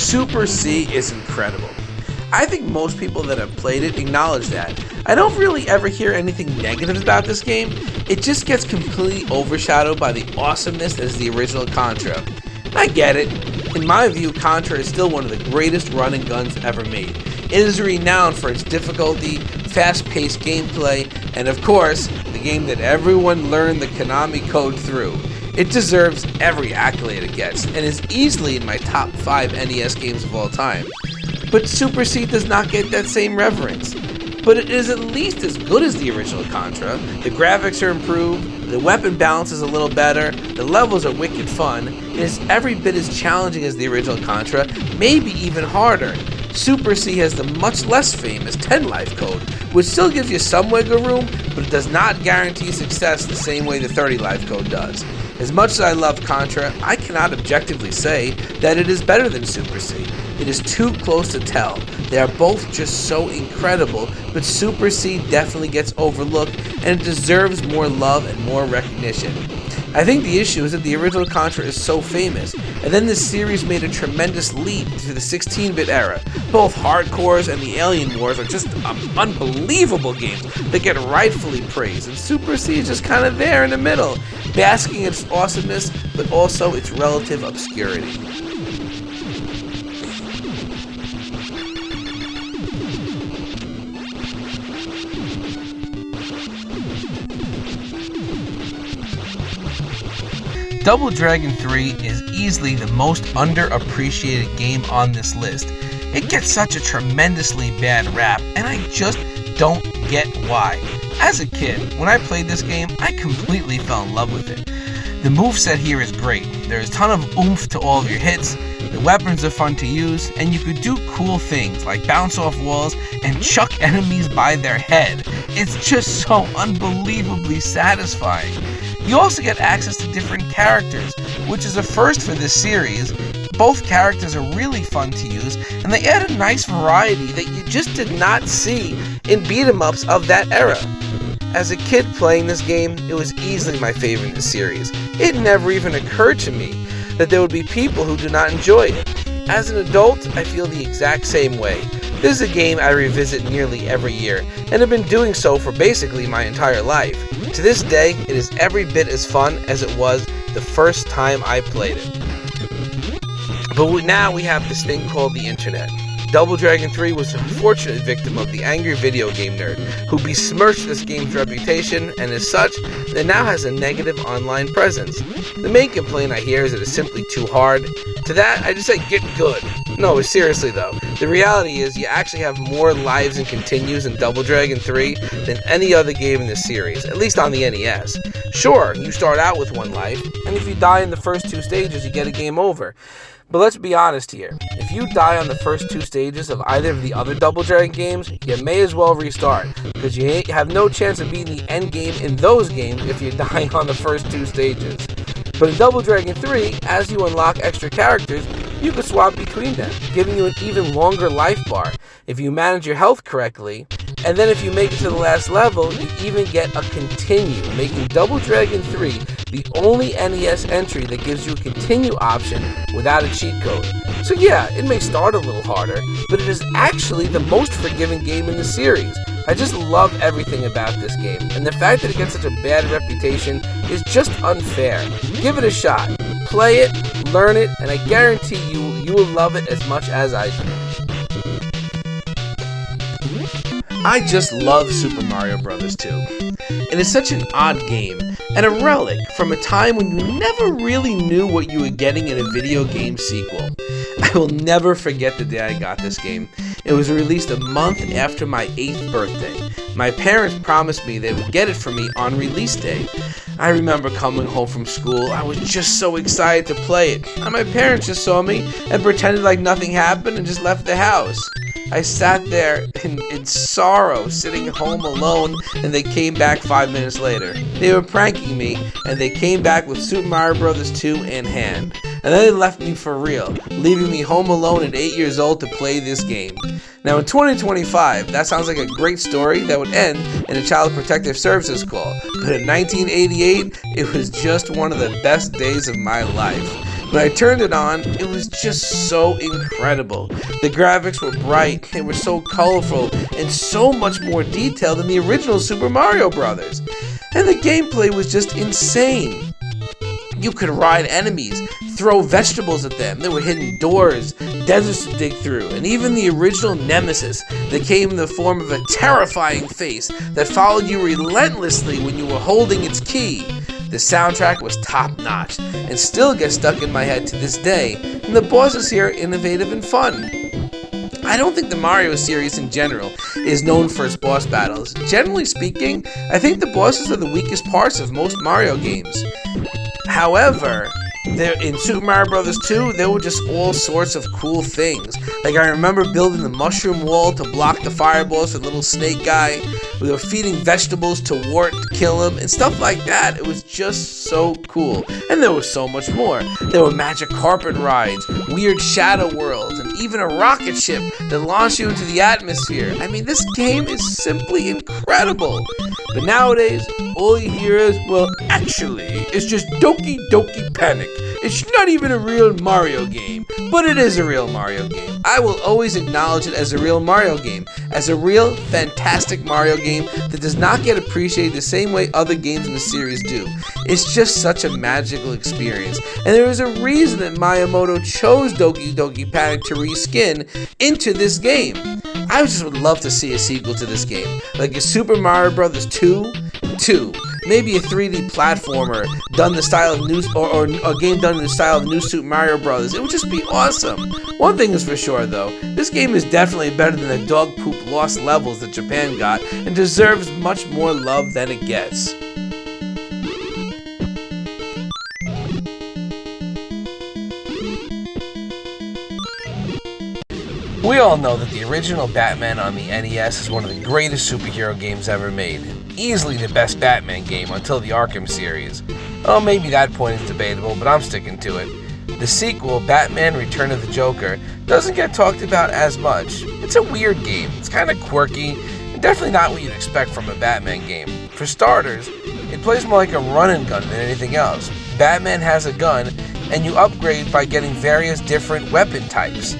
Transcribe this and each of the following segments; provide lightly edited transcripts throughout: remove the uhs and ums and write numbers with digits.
Super C is incredible. I think most people that have played it acknowledge that. I don't really ever hear anything negative about this game. It just gets completely overshadowed by the awesomeness that is the original Contra. I get it. In my view, Contra is still one of the greatest run and guns ever made. It is renowned for its difficulty, fast-paced gameplay, and of course, the game that everyone learned the Konami code through. It deserves every accolade it gets, and is easily in my top 5 NES games of all time. But Super C does not get that same reverence. But it is at least as good as the original Contra. The graphics are improved, the weapon balance is a little better, the levels are wicked fun, and it's every bit as challenging as the original Contra, maybe even harder. Super C has the much less famous 10 life code, which still gives you some wiggle room, but it does not guarantee success the same way the 30 life code does. As much as I love Contra, I cannot objectively say that it is better than Super C. It is too close to tell. They are both just so incredible, but Super C definitely gets overlooked and it deserves more love and more recognition. I think the issue is that the original Contra is so famous, and then this series made a tremendous leap to the 16-bit era. Both Hardcores and the Alien Wars are just unbelievable games that get rightfully praised, and Super C is just kind of there in the middle, basking in its awesomeness, but also its relative obscurity. Double Dragon 3 is easily the most underappreciated game on this list. It gets such a tremendously bad rap, and I just don't get why. As a kid, when I played this game, I completely fell in love with it. The moveset here is great. There's a ton of oomph to all of your hits, the weapons are fun to use, and you could do cool things like bounce off walls and chuck enemies by their head. It's just so unbelievably satisfying. You also get access to different characters, which is a first for this series. Both characters are really fun to use, and they add a nice variety that you just did not see in beat-em-ups of that era. As a kid playing this game, it was easily my favorite in the series. It never even occurred to me that there would be people who do not enjoy it. As an adult, I feel the exact same way. This is a game I revisit nearly every year, and have been doing so for basically my entire life. To this day, it is every bit as fun as it was the first time I played it. But now we have this thing called the internet. Double Dragon 3 was an unfortunate victim of the angry video game nerd, who besmirched this game's reputation, and as such, it now has a negative online presence. The main complaint I hear is that it's simply too hard. To that, I just say get good. No, seriously though, the reality is you actually have more lives and continues in Double Dragon 3 than any other game in this series, at least on the NES. Sure, you start out with one life, and if you die in the first 2 stages, you get a game over. But let's be honest here, if you die on the first 2 stages of either of the other Double Dragon games, you may as well restart, because you have no chance of beating the end game in those games if you die on the first 2 stages. But in Double Dragon 3, as you unlock extra characters, you can swap between them, giving you an even longer life bar if you manage your health correctly. And then if you make it to the last level, you even get a continue, making Double Dragon 3 the only NES entry that gives you a continue option without a cheat code. So yeah, it may start a little harder, but it is actually the most forgiving game in the series. I just love everything about this game, and the fact that it gets such a bad reputation is just unfair. Give it a shot. Play it, learn it, and I guarantee you will love it as much as I do. I just love Super Mario Bros. 2. It is such an odd game, and a relic from a time when you never really knew what you were getting in a video game sequel. I will never forget the day I got this game. It was released a month after my 8th birthday. My parents promised me they would get it for me on release day. I remember coming home from school, I was just so excited to play it, and my parents just saw me and pretended like nothing happened and just left the house. I sat there in sorrow, sitting home alone, and they came back 5 minutes later. They were pranking me, and they came back with Super Mario Bros. 2 in hand. And then they left me for real, leaving me home alone at 8 years old to play this game. Now in 2025, that sounds like a great story that would end in a Child Protective Services call. But in 1988, it was just one of the best days of my life. When I turned it on, it was just so incredible. The graphics were bright, they were so colorful, and so much more detailed than the original Super Mario Bros. And the gameplay was just insane. You could ride enemies, throw vegetables at them, there were hidden doors, deserts to dig through, and even the original nemesis that came in the form of a terrifying face that followed you relentlessly when you were holding its key. The soundtrack was top-notch, and still gets stuck in my head to this day, and the bosses here are innovative and fun. I don't think the Mario series in general is known for its boss battles. Generally speaking, I think the bosses are the weakest parts of most Mario games. However, in Super Mario Bros. 2, there were just all sorts of cool things. Like, I remember building the mushroom wall to block the fireballs for the little snake guy. We were feeding vegetables to Wart to kill him, and stuff like that. It was just so cool. And there was so much more. There were magic carpet rides, weird shadow worlds, and even a rocket ship that launched you into the atmosphere. I mean, this game is simply incredible. But nowadays, all you hear is, well, actually, it's just Doki Doki Panic. It's not even a real Mario game, but it is a real Mario game. I will always acknowledge it as a real Mario game, as a real, fantastic Mario game that does not get appreciated the same way other games in the series do. It's just such a magical experience, and there is a reason that Miyamoto chose Doki Doki Panic to reskin into this game. I just would love to see a sequel to this game, like a Super Mario Bros. 2, maybe a 3D platformer done the style of or a game done in the style of New Super Mario Bros. It would just be awesome. One thing is for sure though, this game is definitely better than the dog poop lost levels that Japan got, and deserves much more love than it gets. We all know that the original Batman on the NES is one of the greatest superhero games ever made. Easily the best Batman game until the Arkham series. Oh, maybe that point is debatable, but I'm sticking to it. The sequel, Batman Return of the Joker, doesn't get talked about as much. It's a weird game, it's kind of quirky, and definitely not what you'd expect from a Batman game. For starters, it plays more like a run and gun than anything else. Batman has a gun, and you upgrade by getting various different weapon types.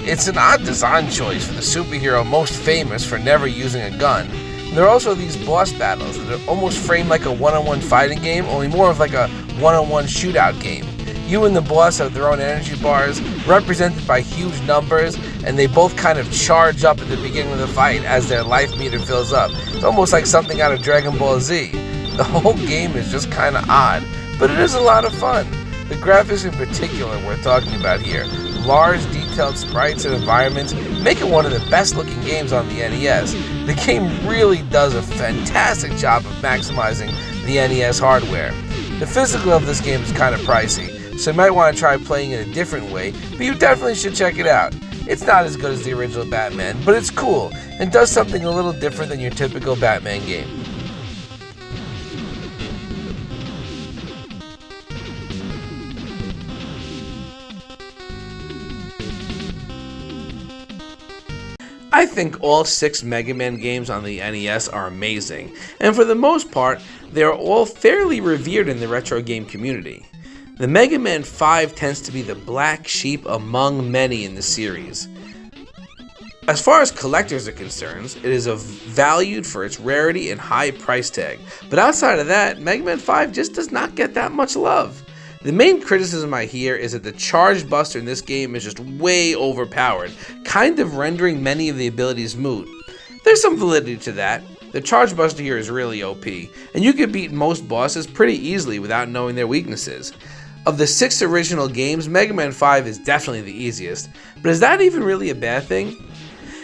It's an odd design choice for the superhero most famous for never using a gun. And there are also these boss battles that are almost framed like a one-on-one fighting game, only more of like a one-on-one shootout game. You and the boss have their own energy bars, represented by huge numbers, and they both kind of charge up at the beginning of the fight as their life meter fills up. It's almost like something out of Dragon Ball Z. The whole game is just kind of odd, but it is a lot of fun. The graphics in particular we're talking about here, large detailed sprites and environments, make it one of the best looking games on the NES. The game really does a fantastic job of maximizing the NES hardware. The physical of this game is kind of pricey, so you might want to try playing it a different way, but you definitely should check it out. It's not as good as the original Batman, but it's cool, and does something a little different than your typical Batman game. I think all 6 Mega Man games on the NES are amazing, and for the most part, they are all fairly revered in the retro game community. The Mega Man 5 tends to be the black sheep among many in the series. As far as collectors are concerned, it is valued for its rarity and high price tag, but outside of that, Mega Man 5 just does not get that much love. The main criticism I hear is that the Charge Buster in this game is just way overpowered, kind of rendering many of the abilities moot. There's some validity to that. The Charge Buster here is really OP, and you can beat most bosses pretty easily without knowing their weaknesses. Of the 6 original games, Mega Man 5 is definitely the easiest, but is that even really a bad thing?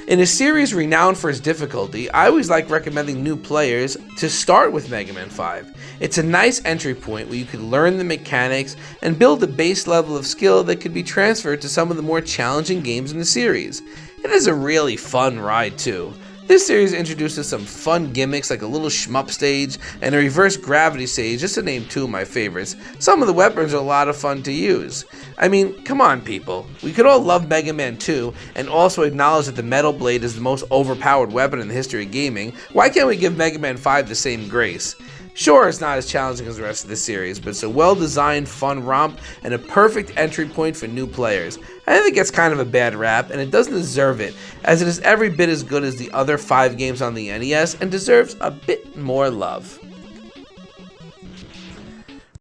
In a series renowned for its difficulty, I always like recommending new players to start with Mega Man 5. It's a nice entry point where you can learn the mechanics and build a base level of skill that could be transferred to some of the more challenging games in the series. It is a really fun ride too. This series introduces some fun gimmicks like a little shmup stage and a reverse gravity stage, just to name 2 of my favorites. Some of the weapons are a lot of fun to use. I mean, come on people. We could all love Mega Man 2 and also acknowledge that the Metal Blade is the most overpowered weapon in the history of gaming. Why can't we give Mega Man 5 the same grace? Sure, it's not as challenging as the rest of the series, but it's a well-designed, fun romp and a perfect entry point for new players. I think it gets kind of a bad rap, and it doesn't deserve it, as it is every bit as good as the other 5 games on the NES and deserves a bit more love.